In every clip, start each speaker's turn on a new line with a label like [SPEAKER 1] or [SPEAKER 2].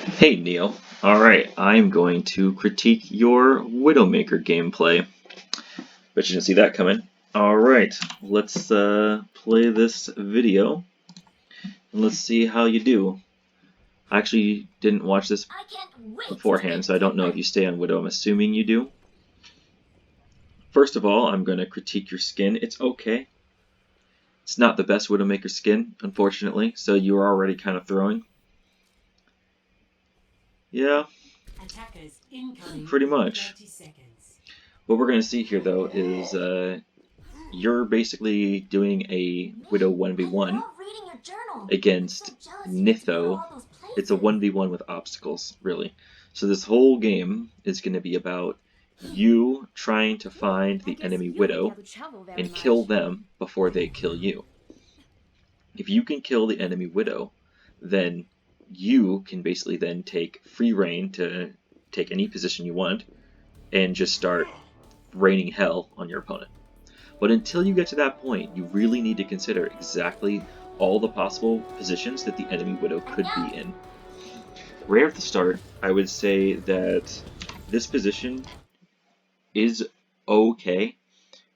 [SPEAKER 1] Hey Neil. Alright, I'm going to critique your Widowmaker gameplay. Bet you didn't see that coming. Alright, let's play this video and let's see how you do. I actually didn't watch this beforehand, so I don't know if you stay on Widow. I'm assuming you do. First of all, I'm going to critique your skin. It's okay. It's not the best Widowmaker skin, unfortunately, so you're already kind of throwing. Yeah, pretty much. What we're going to see here, though, is you're basically doing a Widow 1v1 against Nitho. It's a 1v1 with obstacles, really. So this whole game is going to be about you trying to find the enemy Widow and kill them before they kill you. If you can kill the enemy Widow, then you can basically then take free reign to take any position you want and just start raining hell on your opponent. But until you get to that point, you really need to consider exactly all the possible positions that the enemy Widow could be in. Right at the start, I would say that this position is okay.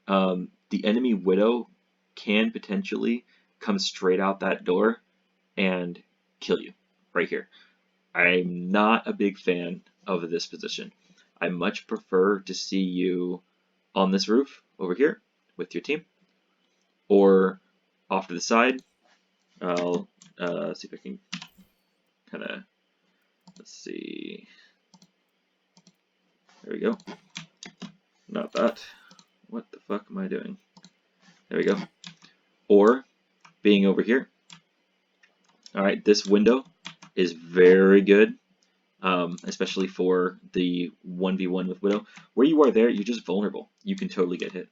[SPEAKER 1] The enemy Widow can potentially come straight out that door and kill you right here. I'm not a big fan of this position. I much prefer to see you on this roof over here with your team, or off to the side. I'll see if I can kind of, let's see, there we go. Not that. What the fuck am I doing? There we go. Or being over here. Alright, this window is very good, especially for the 1v1 with Widow. Where you are there, you're just vulnerable. You can totally get hit.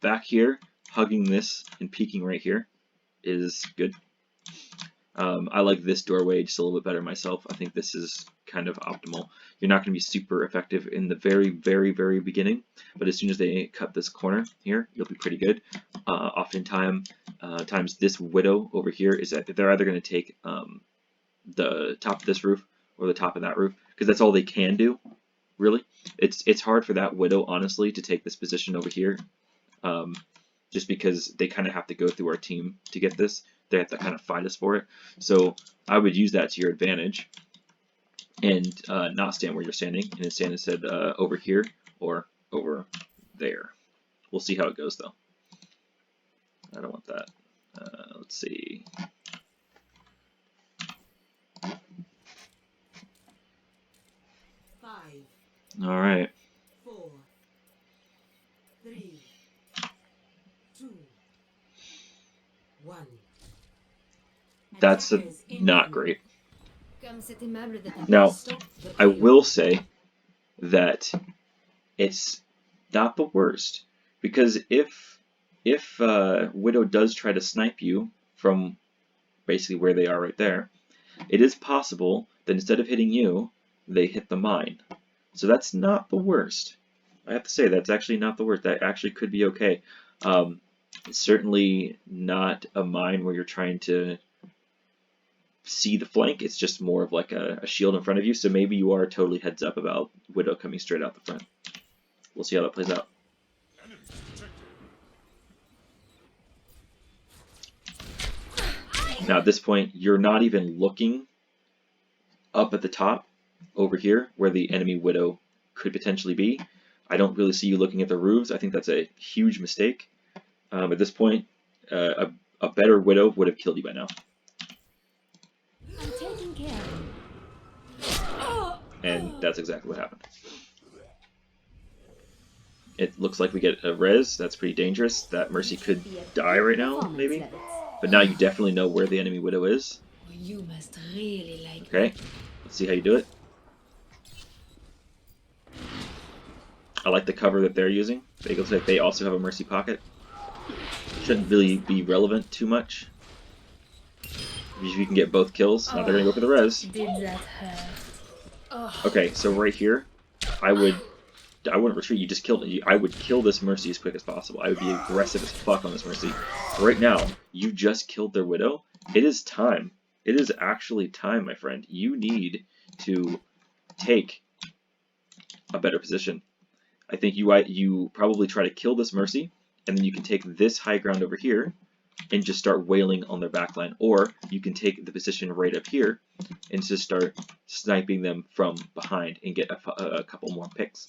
[SPEAKER 1] Back here, hugging this and peeking right here is good. I like this doorway just a little bit better myself. I think this is kind of optimal. You're not going to be super effective in the very beginning, but as soon as they cut this corner here, you'll be pretty good. Oftentimes this Widow over here is that they're either going to take the top of this roof or the top of that roof, because that's all they can do, really. It's hard for that Widow, honestly, to take this position over here, just because they kind of have to go through our team to get this. They have to kind of fight us for it. So I would use that to your advantage and not stand where you're standing, and stand instead over here or over there. We'll see how it goes, though. I don't want that. Let's see. All right.
[SPEAKER 2] 4, 3, 2, 1.
[SPEAKER 1] That's not great. Now, I will say that it's not the worst, because if Widow does try to snipe you from basically where they are right there, it is possible that instead of hitting you, they hit the mine. So that's not the worst. I have to say, that's actually not the worst. That actually could be okay. It's certainly not a mine where you're trying to see the flank. It's just more of like a shield in front of you. So maybe you are totally heads up about Widow coming straight out the front. We'll see how that plays out. Now at this point, you're not even looking up at the top over here where the enemy Widow could potentially be. I don't really see you looking at the roofs. I think that's a huge mistake. At this point, a better Widow would have killed you by now.
[SPEAKER 3] I'm taking care.
[SPEAKER 1] And that's exactly what happened. It looks like we get a res. That's pretty dangerous. That Mercy could die right now, maybe. But now you definitely know where the enemy Widow is.
[SPEAKER 3] You must really like
[SPEAKER 1] Okay, let's see how you do it. I like the cover that they're using. It looks like they also have a Mercy pocket. Shouldn't really be relevant too much. If you can get both kills, now they're gonna go for the res.
[SPEAKER 3] Did that hurt?
[SPEAKER 1] Okay, so right here, I wouldn't retreat. You just killed it. I would kill this Mercy as quick as possible. I would be aggressive as fuck on this Mercy. Right now, you just killed their Widow. It is time It is actually time, my friend. You need to take a better position. I think you probably try to kill this Mercy, and then you can take this high ground over here and just start wailing on their backline. Or you can take the position right up here and just start sniping them from behind and get a couple more picks.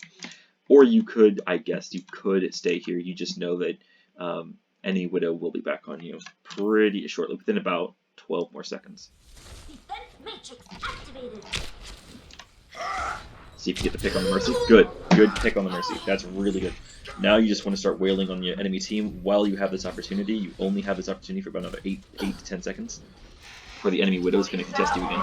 [SPEAKER 1] Or you could, I guess, you could stay here. You just know that any Widow will be back on you pretty shortly, within about 12 more seconds.
[SPEAKER 4] Defense matrix activated.
[SPEAKER 1] See if you get the pick on the Mercy. Good. Good pick on the Mercy. That's really good. Now you just want to start wailing on your enemy team while you have this opportunity. You only have this opportunity for about another 8 to 10 seconds before the enemy Widow is going to contest you again.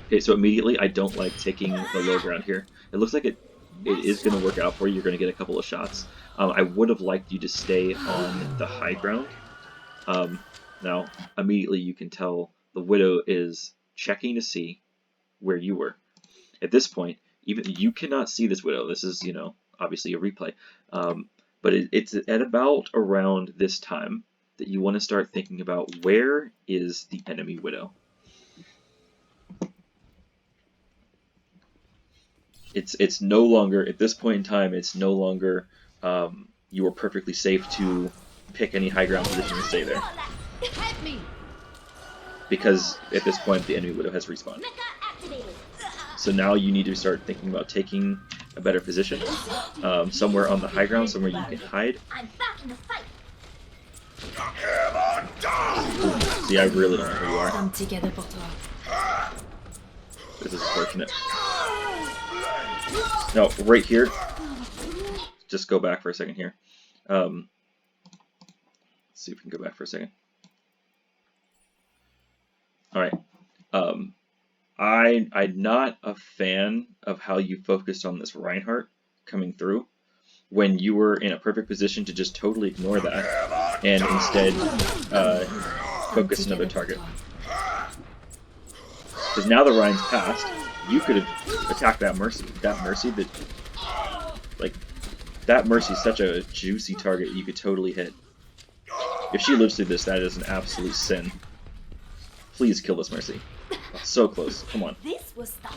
[SPEAKER 1] Okay, so immediately I don't like taking the low ground here. It looks like it is going to work out for you. You're going to get a couple of shots. I would have liked you to stay on the high ground. Now, immediately you can tell the Widow is checking to see where you were. At this point, even you cannot see this Widow. This is, you know, obviously a replay. But it's at about around this time that you want to start thinking about where is the enemy Widow. It's no longer, at this point in time, it's no longer you are perfectly safe to pick any high ground position and stay there. Because at this point, the enemy Widow has respawned. So now you need to start thinking about taking a better position, somewhere on the high ground, somewhere you can hide.
[SPEAKER 4] I'm back in the fight.
[SPEAKER 1] See, I really don't know who you are.
[SPEAKER 3] Come together pour toi.
[SPEAKER 1] This is unfortunate. No, right here. Just go back for a second here. Let's see if we can go back for a second. Alright. I'm not a fan of how you focused on this Reinhardt coming through when you were in a perfect position to just totally ignore that and instead focus another target. Because now the Rein's passed, you could have attacked that Mercy. That Mercy, that Mercy is such a juicy target you could totally hit. If she lives through this, that is an absolute sin. Please kill this Mercy. So close. Come on.
[SPEAKER 4] This was stopped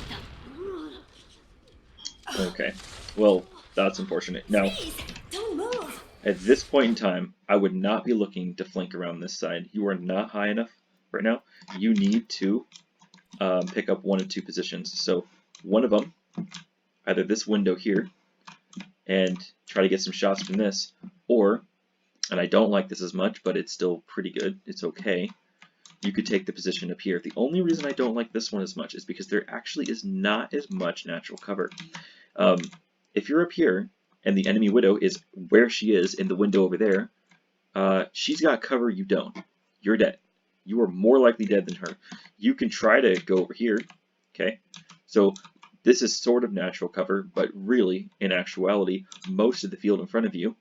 [SPEAKER 4] up.
[SPEAKER 1] Okay. Well, that's unfortunate. Now,
[SPEAKER 4] Please, don't move.
[SPEAKER 1] at this point in time, I would not be looking to flank around this side. You are not high enough right now. You need to pick up one of two positions. So one of them, either this window here, and try to get some shots from this, or, and I don't like this as much, but it's still pretty good. It's okay. You could take the position up here. The only reason I don't like this one as much is because there actually is not as much natural cover. If you're up here and the enemy Widow is where she is in the window over there, she's got cover, you don't. You're dead. You are more likely dead than her. You can try to go over here, okay? So this is sort of natural cover, but really, in actuality, most of the field in front of you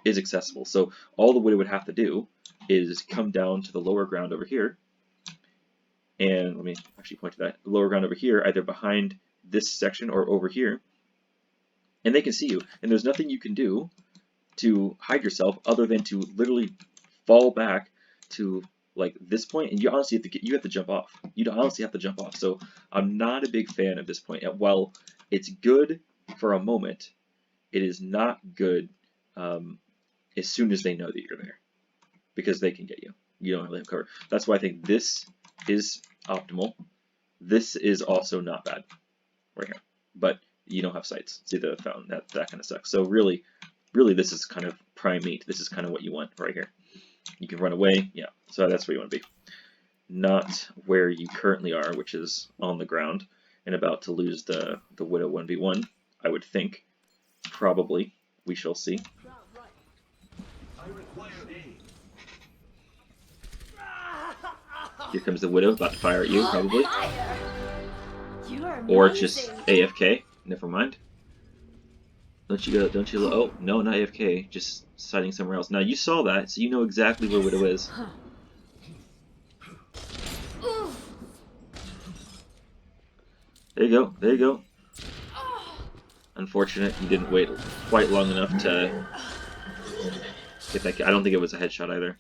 [SPEAKER 1] is accessible. So all the Widow would have to do is come down to the lower ground over here, and let me actually point to that lower ground over here, either behind this section or over here, and they can see you, and there's nothing you can do to hide yourself other than to literally fall back to like this point, and you honestly have to jump off. You honestly have to jump off. So I'm not a big fan of this point. While it's good for a moment, it is not good as soon as they know that you're there, because they can get you. You don't really have cover. That's why I think this is optimal. This is also not bad right here, but you don't have sights. See the fountain, that kind of sucks. So really this is kind of prime meat. This is kind of what you want right here. You can run away, yeah, so that's where you want to be. Not where you currently are, which is on the ground and about to lose the Widow 1v1, I would think. Probably. We shall see. Here comes the Widow, about to fire at you, probably. Or just AFK. Never mind. Don't you oh, no, not AFK, just sighting somewhere else. Now you saw that, so you know exactly where Widow is. There you go, there you go. Unfortunate, you didn't wait quite long enough to get that. I don't think it was a headshot either.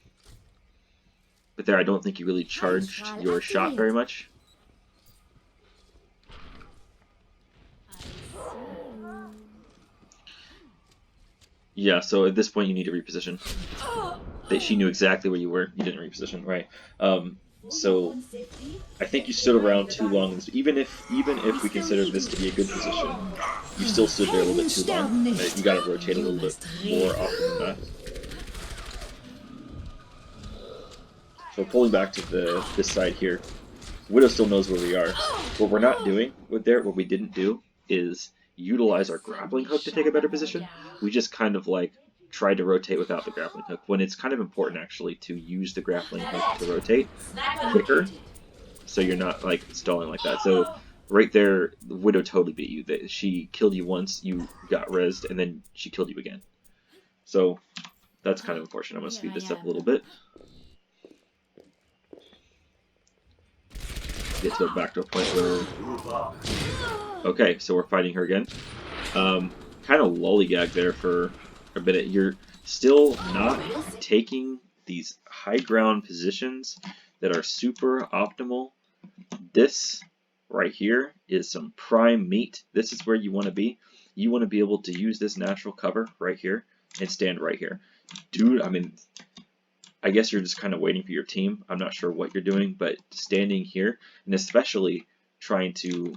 [SPEAKER 1] But there, I don't think you really charged your shot very much. Yeah, so at this point you need to reposition. She knew exactly where you were. You didn't reposition, right? So I think you stood around too long. Even if we consider this to be a good position, you still stood there a little bit too long. You got to rotate a little bit more often than that. So pulling back to this side here, Widow still knows where we are. What we're not doing what we didn't do is utilize our grappling hook to take a better position. We just kind of like tried to rotate without the grappling hook, when it's kind of important actually to use the grappling hook to rotate quicker, so you're not like stalling like that. So right there, the Widow totally beat you. She killed you once, you got rezzed, and then she killed you again. So that's kind of unfortunate. I'm going to speed this up a little bit. Get to go back to a point where... Okay, so we're fighting her again. Kind of lollygag there for a minute. You're still not taking these high ground positions that are super optimal. This right here is some prime meat. This is where you want to be. You want to be able to use this natural cover right here and stand right here. Dude, I mean, I guess you're just kind of waiting for your team. I'm not sure what you're doing, but standing here, and especially trying to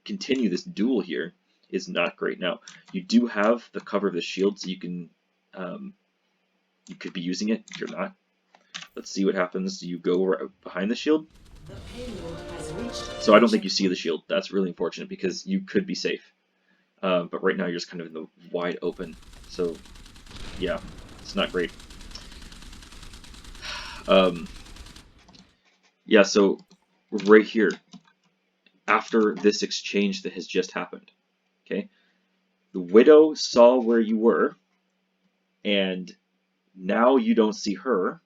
[SPEAKER 1] continue this duel here, is not great. Now, you do have the cover of the shield, so you can, you could be using it. If you're not, let's see what happens. Do you go right behind the shield? So I don't think you see the shield. That's really unfortunate because you could be safe. But right now you're just kind of in the wide open. So yeah, it's not great. Yeah, so right here, after this exchange that has just happened, okay, the Widow saw where you were, and now you don't see her,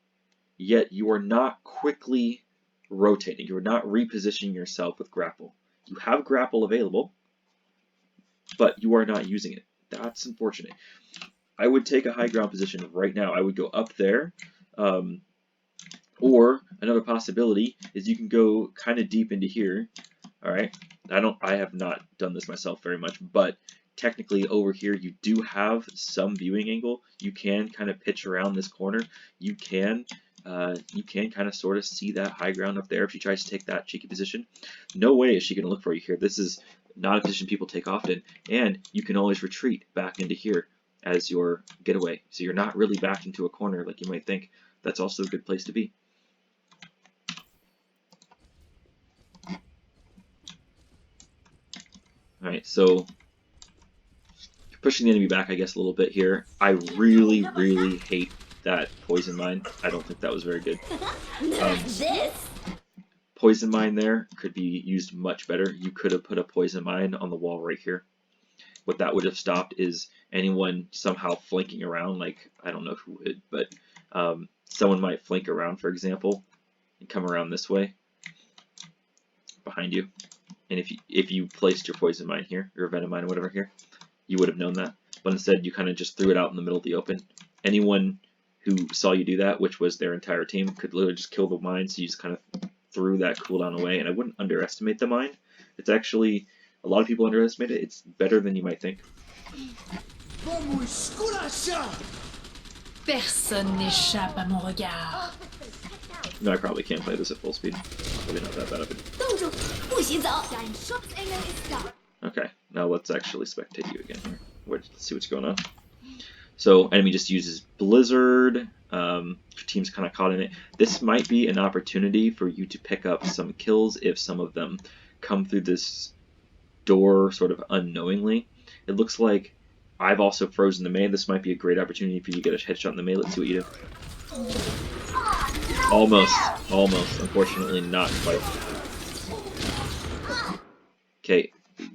[SPEAKER 1] yet you are not quickly rotating. You are not repositioning yourself with grapple. You have grapple available, but you are not using it. That's unfortunate. I would take a high ground position right now. I would go up there, or another possibility is you can go kind of deep into here. All right, I have not done this myself very much, but technically over here you do have some viewing angle. You can kind of pitch around this corner. You can kind of sort of see that high ground up there if she tries to take that cheeky position. No way is she going to look for you here. This is not a position people take often, and you can always retreat back into here as your getaway. So you're not really backed into a corner like you might think. That's also a good place to be. Alright, so you're pushing the enemy back, I guess, a little bit here. I really, really hate that poison mine. I don't think that was very good. Poison mine there could be used much better. You could have put a poison mine on the wall right here. What that would have stopped is anyone somehow flanking around, like, I don't know who would, but someone might flank around, for example, and come around this way behind you. And if you placed your poison mine here, your venom mine or whatever here, you would have known that. But instead, you kind of just threw it out in the middle of the open. Anyone who saw you do that, which was their entire team, could literally just kill the mine, so you just kind of threw that cooldown away. And I wouldn't underestimate the mine. It's actually, a lot of people underestimate it. It's better than you might think.
[SPEAKER 3] Personne n'échappe à mon regard.
[SPEAKER 1] No, I probably can't play this at full speed. Probably not that bad of it. Okay, now let's actually spectate you again here. Let's see what's going on. So, enemy just uses Blizzard. Team's kind of caught in it. This might be an opportunity for you to pick up some kills if some of them come through this door sort of unknowingly. It looks like I've also frozen the melee. This might be a great opportunity for you to get a headshot in the melee. Let's see what you do. Almost. Unfortunately, not quite. Okay,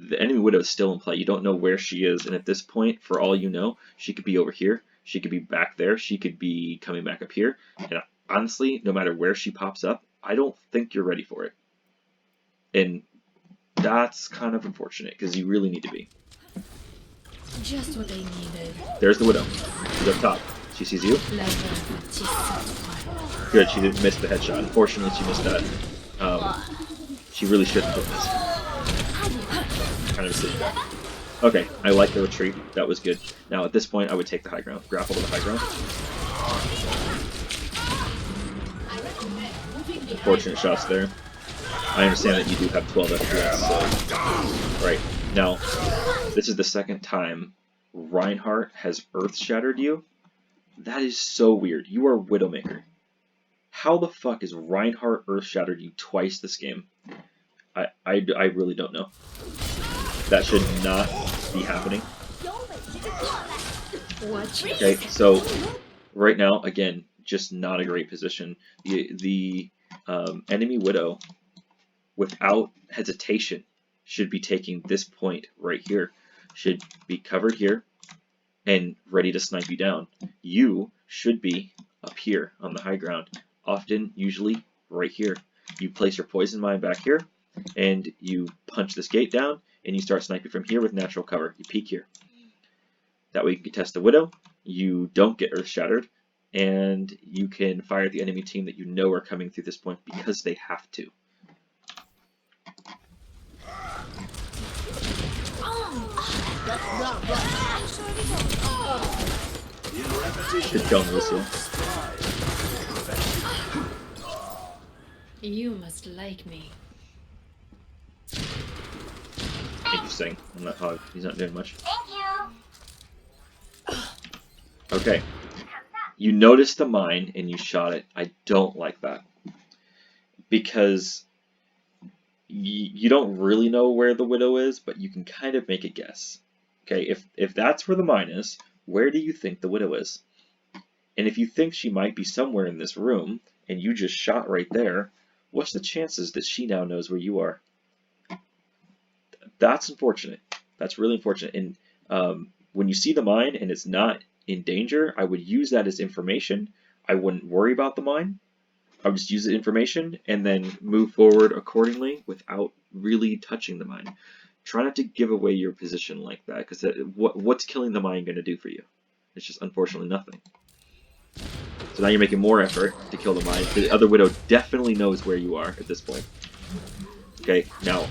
[SPEAKER 1] the enemy Widow is still in play. You don't know where she is, and at this point, for all you know, she could be over here. She could be back there. She could be coming back up here. And honestly, no matter where she pops up, I don't think you're ready for it. And that's kind of unfortunate, because you really need to be.
[SPEAKER 3] Just what I needed.
[SPEAKER 1] There's the Widow. She's up top. She sees you. Good, she didn't miss the headshot. Unfortunately, she missed that. She really shouldn't have missed. Kind of silly. Okay, I like the retreat. That was good. Now, at this point, I would take the high ground. Grapple to the high ground. Unfortunate shots there. I understand that you do have 12 FPS, so... Right, now, this is the second time Reinhardt has earth-shattered you. That is so weird. You are Widowmaker. How the fuck is Reinhardt earth-shattered you twice this game? I really don't know. That should not be happening. Okay, so right now, again, just not a great position. The enemy Widow, without hesitation, should be taking this point right here. Should be covered here and ready to snipe you down. You should be up here on the high ground. Often, usually, right here. You place your poison mine back here, and you punch this gate down, and you start sniping from here with natural cover. You peek here. That way you can contest the Widow, you don't get earth shattered, and you can fire at the enemy team that you know are coming through this point because they have to. Good kill, Lucio.
[SPEAKER 3] You must like me.
[SPEAKER 1] Interesting. On that hog, he's not doing much.
[SPEAKER 4] Thank you.
[SPEAKER 1] Okay. You noticed the mine and you shot it. I don't like that. Because you don't really know where the Widow is, but you can kind of make a guess. Okay, if that's where the mine is, where do you think the Widow is? And if you think she might be somewhere in this room, and you just shot right there, what's the chances that she now knows where you are? That's unfortunate. That's really unfortunate. And when you see the mine and it's not in danger, I would use that as information. I wouldn't worry about the mine. I would just use the information and then move forward accordingly without really touching the mine. Try not to give away your position like that, because what's killing the mine going to do for you? It's just unfortunately nothing. So now you're making more effort to kill the mine. The other Widow definitely knows where you are at this point. Okay, now,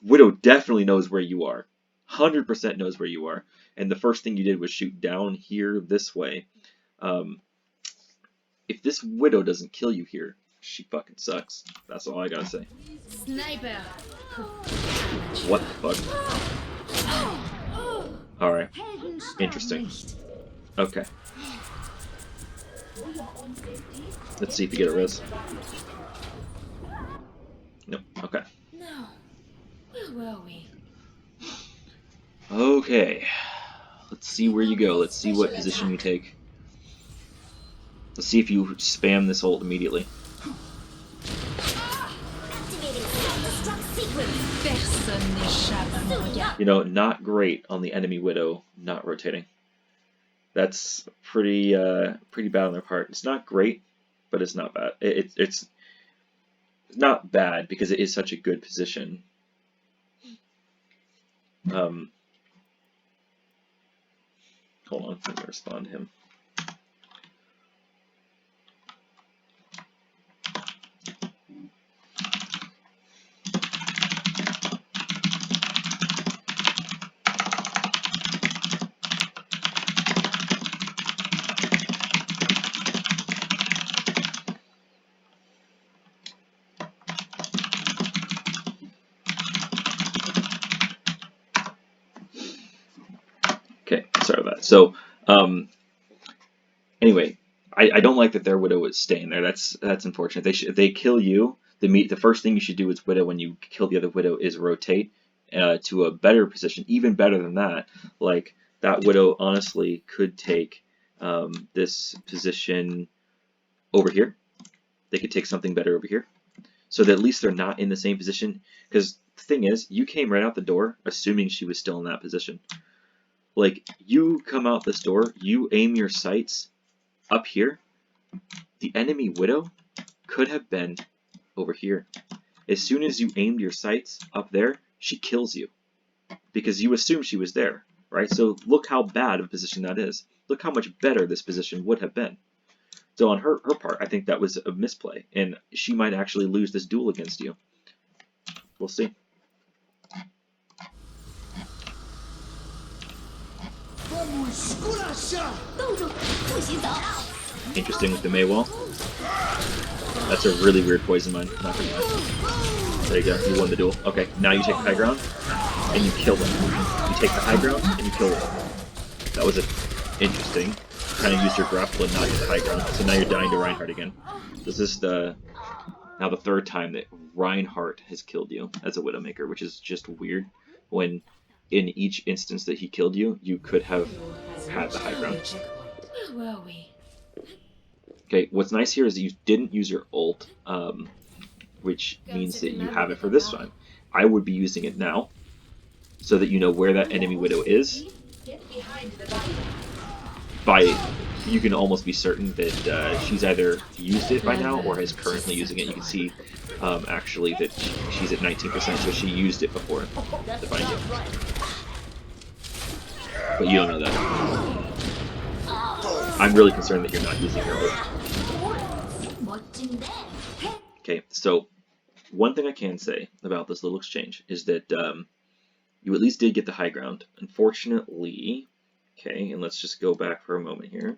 [SPEAKER 1] Widow definitely knows where you are. 100% knows where you are. And the first thing you did was shoot down here this way. If this Widow doesn't kill you here, she fucking sucks. That's all I gotta say.
[SPEAKER 3] Sniper.
[SPEAKER 1] What the fuck? Alright. Interesting. Okay. Let's see if you get a res. Nope. Okay.
[SPEAKER 3] No. Where were we?
[SPEAKER 1] Okay. Let's see where you go. Let's see what position you take. Let's see if you spam this ult immediately.
[SPEAKER 4] Activating self-destruct sequence.
[SPEAKER 3] Personne n'échappe à mon regard.
[SPEAKER 1] You know, not great on the enemy Widow not rotating. That's pretty bad on their part. It's not great, but it's not bad. It's not bad because it is such a good position. Hold on, let me respond to him. Okay, sorry about that. So, anyway, I don't like that their Widow is staying there. That's unfortunate. If they kill you, the first thing you should do as Widow when you kill the other Widow is rotate to a better position, even better than that. Like, that Widow honestly could take this position over here. They could take something better over here, so that at least they're not in the same position. Because the thing is, you came right out the door assuming she was still in that position. Like, you come out this door, you aim your sights up here, the enemy Widow could have been over here. As soon as you aimed your sights up there, she kills you. Because you assume she was there, right? So look how bad of a position that is. Look how much better this position would have been. So on her part, I think that was a misplay, and she might actually lose this duel against you. We'll see. Interesting with the Mei wall. That's a really weird poison mine, not gonna lie. There you go, you won the duel. Okay, now you take the high ground, and you kill them. You take the high ground, and you kill them. That was interesting. Kind of used your grapple and not get the high ground, so now you're dying to Reinhardt again. This is now the third time that Reinhardt has killed you as a Widowmaker, which is just weird, when in each instance that he killed you, you could have had the high ground.
[SPEAKER 3] Where were we?
[SPEAKER 1] Okay, what's nice here is that you didn't use your ult, which means that you have it for this time. I would be using it now, so that you know where that enemy Widow is. You can almost be certain that she's either used it by now or is currently using it. You can see actually that she's at 19%, so she used it before to find you. But you don't know that. I'm really concerned that you're not using your ult. Okay, so one thing I can say about this little exchange is that you at least did get the high ground. Unfortunately, okay, and let's just go back for a moment here.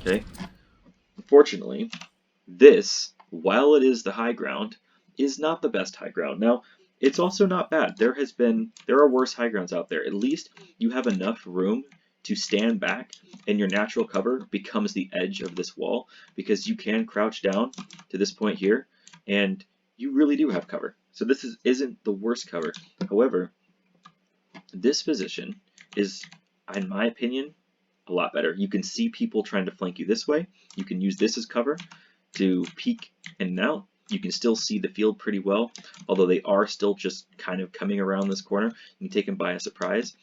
[SPEAKER 1] Okay, unfortunately, this, while it is the high ground, is not the best high ground. Now, it's also not bad. There are worse high grounds out there. At least you have enough room to stand back, and your natural cover becomes the edge of this wall, because you can crouch down to this point here, and you really do have cover. So this isn't the worst cover. However, this position is, in my opinion, a lot better. You can see people trying to flank you this way. You can use this as cover to peek in and out. You can still see the field pretty well, although they are still just kind of coming around this corner. You can take them by a surprise.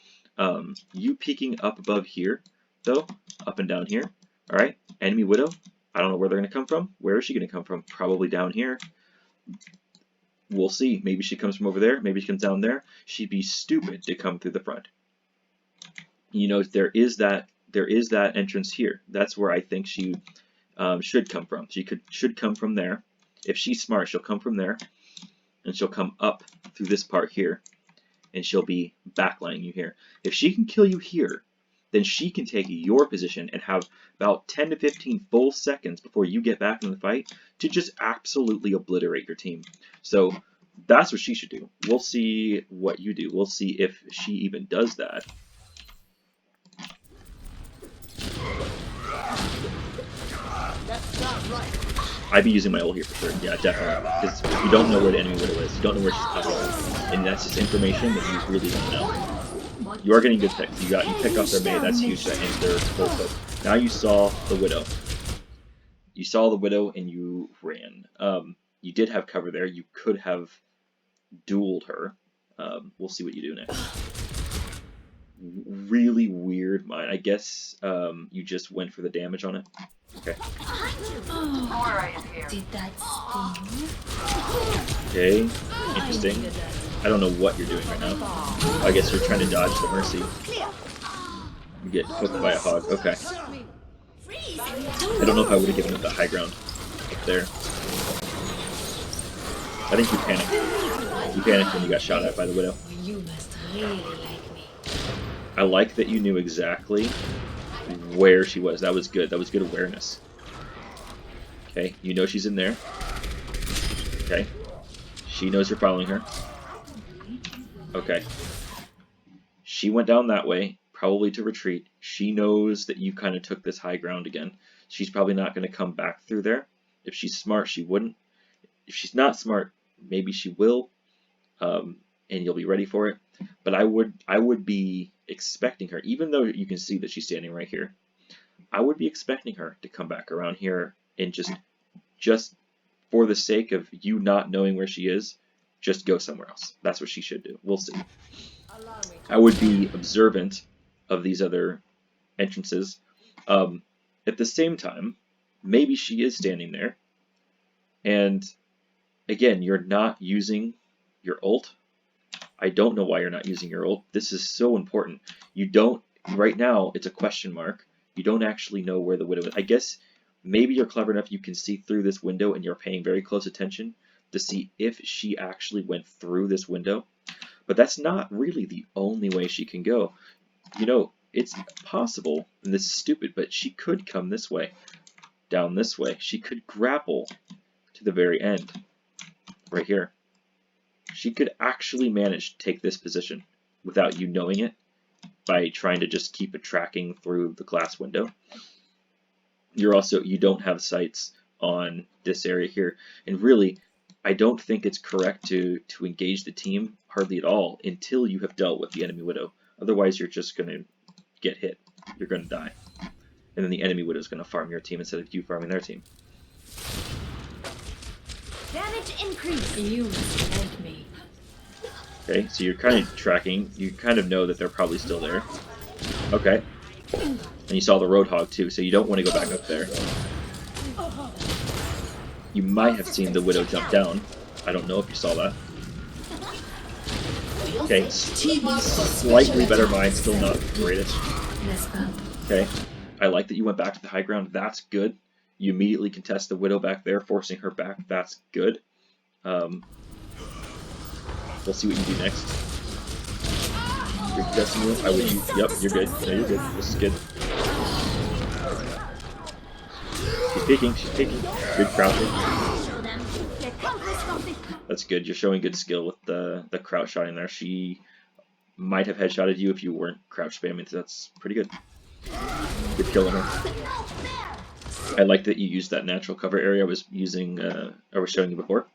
[SPEAKER 1] You peeking up above here, though, up and down here. All right, enemy Widow. I don't know where they're going to come from. Where is she going to come from? Probably down here. We'll see. Maybe she comes from over there. Maybe she comes down there. She'd be stupid to come through the front. You know, there is that entrance here. That's where I think she should come from. She should come from there. If she's smart, she'll come from there, and she'll come up through this part here, and she'll be backlining you here. If she can kill you here, then she can take your position and have about 10 to 15 full seconds before you get back in the fight to just absolutely obliterate your team. So that's what she should do. We'll see what you do. We'll see if she even does that. I'd be using my ult here for sure. Yeah, definitely. Because you don't know where the enemy Widow is. You don't know where she's popping up. And that's just information that you really don't know. You are getting good picks. You pick off their Mei. That's huge. That ends their full clip. Now you saw the Widow. You saw the Widow and you ran. You did have cover there. You could have dueled her. We'll see what you do next. Really weird mine. I guess you just went for the damage on it. Okay.
[SPEAKER 3] Did that sting?
[SPEAKER 1] Okay. Interesting. I don't know what you're doing right now. I guess you're trying to dodge the Mercy. You get hooked by a hog. Okay. I don't know if I would have given it the high ground up there. I think you panicked. You panicked when you got shot at by the Widow.
[SPEAKER 3] You must really like me.
[SPEAKER 1] I like that you knew exactly where she was. That was good. That was good awareness. Okay, you know she's in there. Okay. She knows you're following her. Okay. She went down that way, probably to retreat. She knows that you kind of took this high ground again. She's probably not going to come back through there. If she's smart, she wouldn't. If she's not smart, maybe she will, and you'll be ready for it. But I would be expecting her, even though you can see that she's standing right here, I would be expecting her to come back around here and just for the sake of you not knowing where she is, just go somewhere else. That's what she should do. We'll see. I would be observant of these other entrances. At the same time, maybe she is standing there, and again, you're not using your ult. I don't know why you're not using your ult. This is so important. You don't, right now, it's a question mark. you don't actually know where the Widow is. I guess maybe you're clever enough you can see through this window and you're paying very close attention to see if she actually went through this window. But that's not really the only way she can go. You know, it's possible, and this is stupid, but she could come this way, down this way. She could grapple to the very end, right here. She could actually manage to take this position without you knowing it by trying to just keep it tracking through the glass window. You don't have sights on this area here, and really, I don't think it's correct to engage the team hardly at all until you have dealt with the enemy Widow. Otherwise, you're just going to get hit. You're going to die. And then the enemy Widow is going to farm your team instead of you farming their team.
[SPEAKER 4] Damage increase.
[SPEAKER 3] You must like me.
[SPEAKER 1] Okay, so you're kind of tracking. You kind of know that they're probably still there. Okay. And you saw the Roadhog too, so you don't want to go back up there. You might have seen the Widow jump down. I don't know if you saw that. Okay, slightly better mine, still not the greatest. Okay, I like that you went back to the high ground. That's good. You immediately contest the Widow back there, forcing her back. That's good. We'll see what you do next. You're contesting you? I would use. Yep, you're good. No, you're good. This is good. She's peeking. She's peeking. Good crouching. That's good. You're showing good skill with the crouch shot in there. She might have headshotted you if you weren't crouch spamming, so that's pretty good. Good killing her. I like that you used that natural cover area I was using. I was showing you before.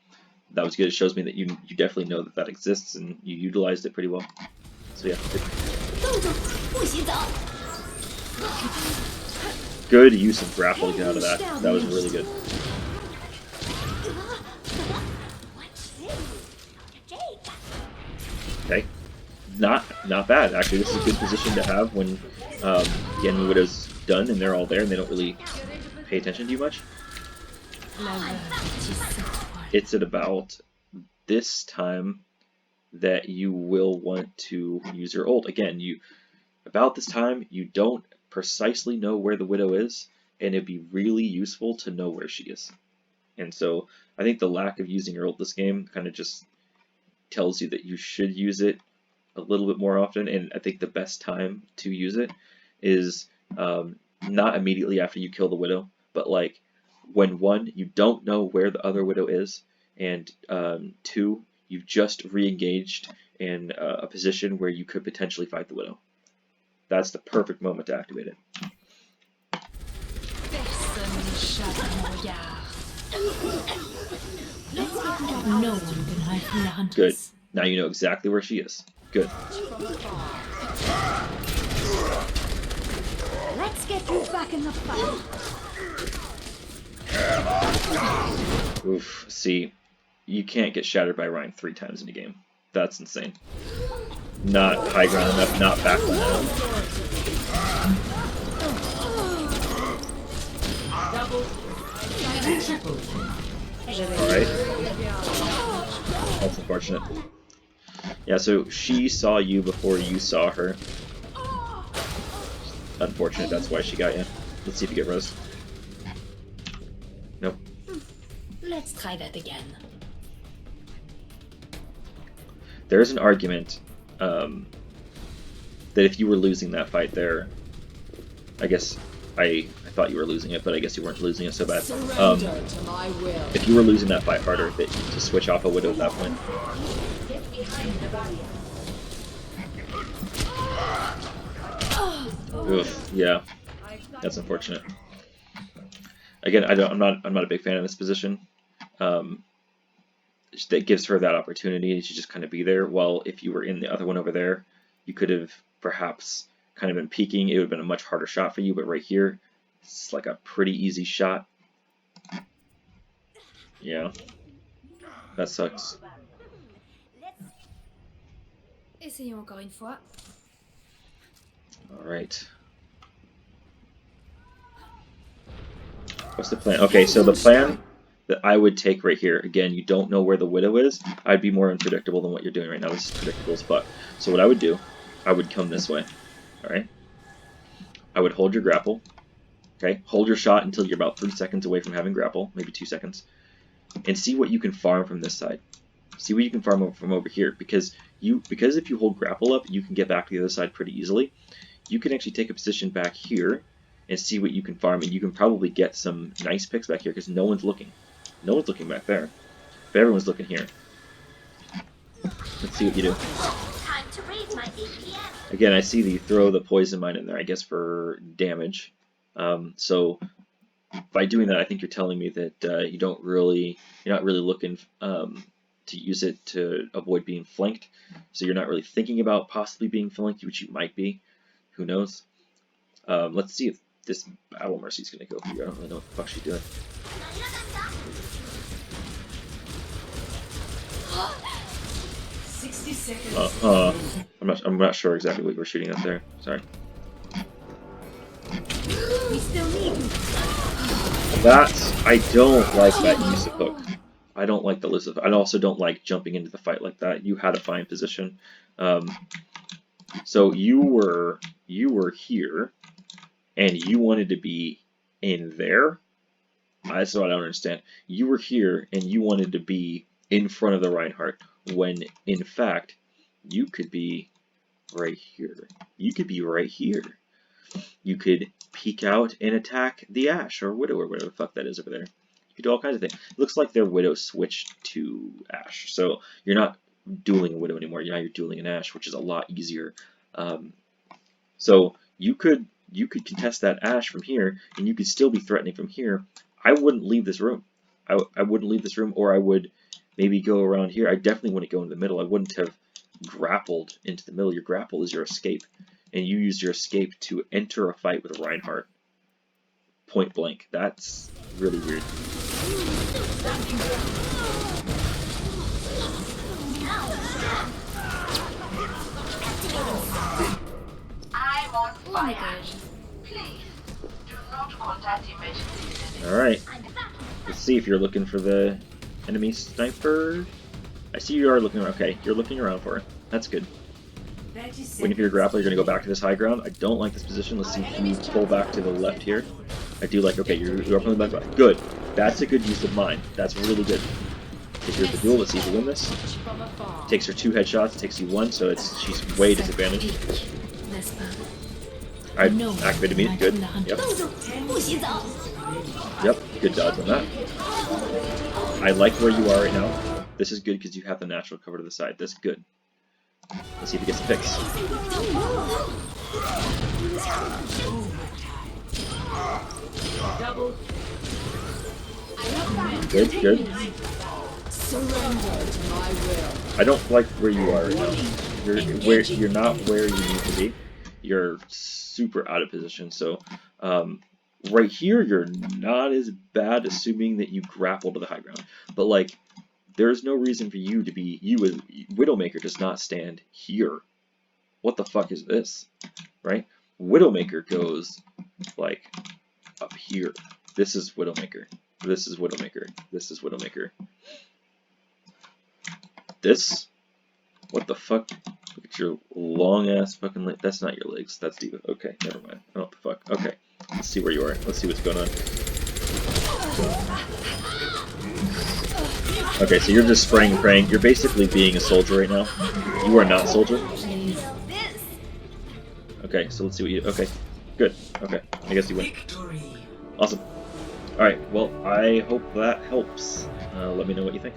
[SPEAKER 1] That was good. It shows me that you definitely know that that exists and you utilized it pretty well. So yeah, good. Good use of grapple to get out of that. That was really good. Okay, not bad actually. This is a good position to have when the enemy Widow's done and they're all there and they don't really pay attention to you much. It's at about this time that you will want to use your ult. Again, about this time you don't precisely know where the Widow is, and it'd be really useful to know where she is. And so I think the lack of using your ult this game kind of just tells you that you should use it a little bit more often, and I think the best time to use it is not immediately after you kill the Widow, but like when 1, you don't know where the other Widow is, and 2, you've just re-engaged in a position where you could potentially fight the Widow. That's the perfect moment to activate it.
[SPEAKER 3] No one can hide from the hunters.
[SPEAKER 1] Good. Now you know exactly where she is. Good.
[SPEAKER 4] Let's get you back in the fight.
[SPEAKER 1] Oof. See, you can't get shattered by Ryan 3 times in a game. That's insane. Not high ground enough, not backline enough. Alright. That's unfortunate. Yeah, so she saw you before you saw her. Unfortunate, that's why she got you. Let's see if you get res. Nope.
[SPEAKER 3] Let's try that again.
[SPEAKER 1] There's an argument that if you were losing that fight there, I guess I thought you were losing it, but I guess you weren't losing it so bad. If you were losing that fight harder, to switch off a Widow at that point. Oof, yeah, that's unfortunate. Again, I'm not a big fan of this position. That gives her that opportunity to just kind of be there. While if you were in the other one over there, you could have perhaps kind of been peeking. It would have been a much harder shot for you. But right here, it's like a pretty easy shot. Yeah, that sucks.
[SPEAKER 3] Essayons encore une fois.
[SPEAKER 1] All right. What's the plan? Okay, so the plan that I would take right here, again, you don't know where the Widow is. I'd be more unpredictable than what you're doing right now. This is predictable as fuck. So what I would do, I would come this way. All right. I would hold your grapple. Okay, hold your shot until you're about 3 seconds away from having grapple, maybe 2 seconds, and see what you can farm from this side. See what you can farm from over here, because if you hold grapple up, you can get back to the other side pretty easily. You can actually take a position back here and see what you can farm, and you can probably get some nice picks back here because no one's looking. No one's looking back there, but everyone's looking here. Let's see what you do.
[SPEAKER 4] Time to raise my APM.
[SPEAKER 1] Again, I see that you throw the poison mine in there, I guess for damage. So by doing that, I think you're telling me that you're not really looking to use it to avoid being flanked. So you're not really thinking about possibly being flanked, which you might be. Who knows? Let's see if this Battle Mercy is going to go for you. I don't really know what the fuck she's doing.
[SPEAKER 2] 60 seconds.
[SPEAKER 1] I'm not sure exactly what you were shooting at there. Sorry.
[SPEAKER 4] We still need you.
[SPEAKER 1] I don't like that use of hook. I don't like the list of. I also don't like jumping into the fight like that. You had a fine position. So you were here, and you wanted to be in there. That's what I don't understand. You were here, and you wanted to be in front of the Reinhardt, when in fact you could be right here. You could be right here. You could peek out and attack the Ashe or Widow or whatever the fuck that is over there. You could do all kinds of things. It looks like their Widow switched to Ashe, so you're not dueling a Widow anymore. Now you're dueling an Ashe, which is a lot easier. So you could contest that Ashe from here, and you could still be threatening from here. I wouldn't leave this room. I wouldn't leave this room, or I would maybe go around here. I definitely wouldn't go into the middle. I wouldn't have grappled into the middle. Your grapple is your escape, and you used your escape to enter a fight with a Reinhardt point blank. That's really weird.
[SPEAKER 5] I'm on
[SPEAKER 3] Oh my
[SPEAKER 5] fire.
[SPEAKER 3] gosh.
[SPEAKER 5] Please do not contact emergency.
[SPEAKER 1] Alright, let's see if you're looking for the enemy sniper. I see you are looking around. Okay, you're looking around for it. That's good.
[SPEAKER 2] 30 seconds.
[SPEAKER 1] Waiting for your grappler, you're going to go back to this high ground. I don't like this position. Let's see if you pull back to the left here. I do like, okay, you're pulling back. Good. That's a good use of mine. That's really good. Okay, here's the duel. Let's see if you win this.
[SPEAKER 3] From afar.
[SPEAKER 1] Takes her 2 headshots, it takes you 1, so she's way disadvantaged.
[SPEAKER 3] Less bad.
[SPEAKER 1] Alright,
[SPEAKER 3] No one
[SPEAKER 1] activated
[SPEAKER 3] can
[SPEAKER 1] me.
[SPEAKER 3] hide
[SPEAKER 1] Good.
[SPEAKER 3] from the hunter.
[SPEAKER 1] Yep.
[SPEAKER 4] 不洗澡。
[SPEAKER 1] Yep, good dodge on that. I like where you are right now. This is good because you have the natural cover to the side. That's good. Let's see if he gets the picks.
[SPEAKER 2] Double.
[SPEAKER 1] Good, good.
[SPEAKER 2] Surrender to my will.
[SPEAKER 1] I don't like where you are right now. You're not where you need to be. You're super out of position. So right here, you're not as bad, assuming that you grapple to the high ground. But like, there's no reason for you to be. You as Widowmaker does not stand here. What the fuck is this? Right? Widowmaker goes like up here. This is Widowmaker. This is Widowmaker. This is Widowmaker. This? What the fuck? Look at your long ass fucking leg. That's not your legs. That's Diva. Okay, never mind. Oh, what the fuck? Okay. Let's see where you are. Let's see what's going on. Okay, so you're just spraying and praying. You're basically being a soldier right now. You are not soldier. Okay, so let's see what you do. Okay, good. Okay, I guess you win.
[SPEAKER 2] Victory.
[SPEAKER 1] Awesome. Alright, well, I hope that helps. Let me know what you think.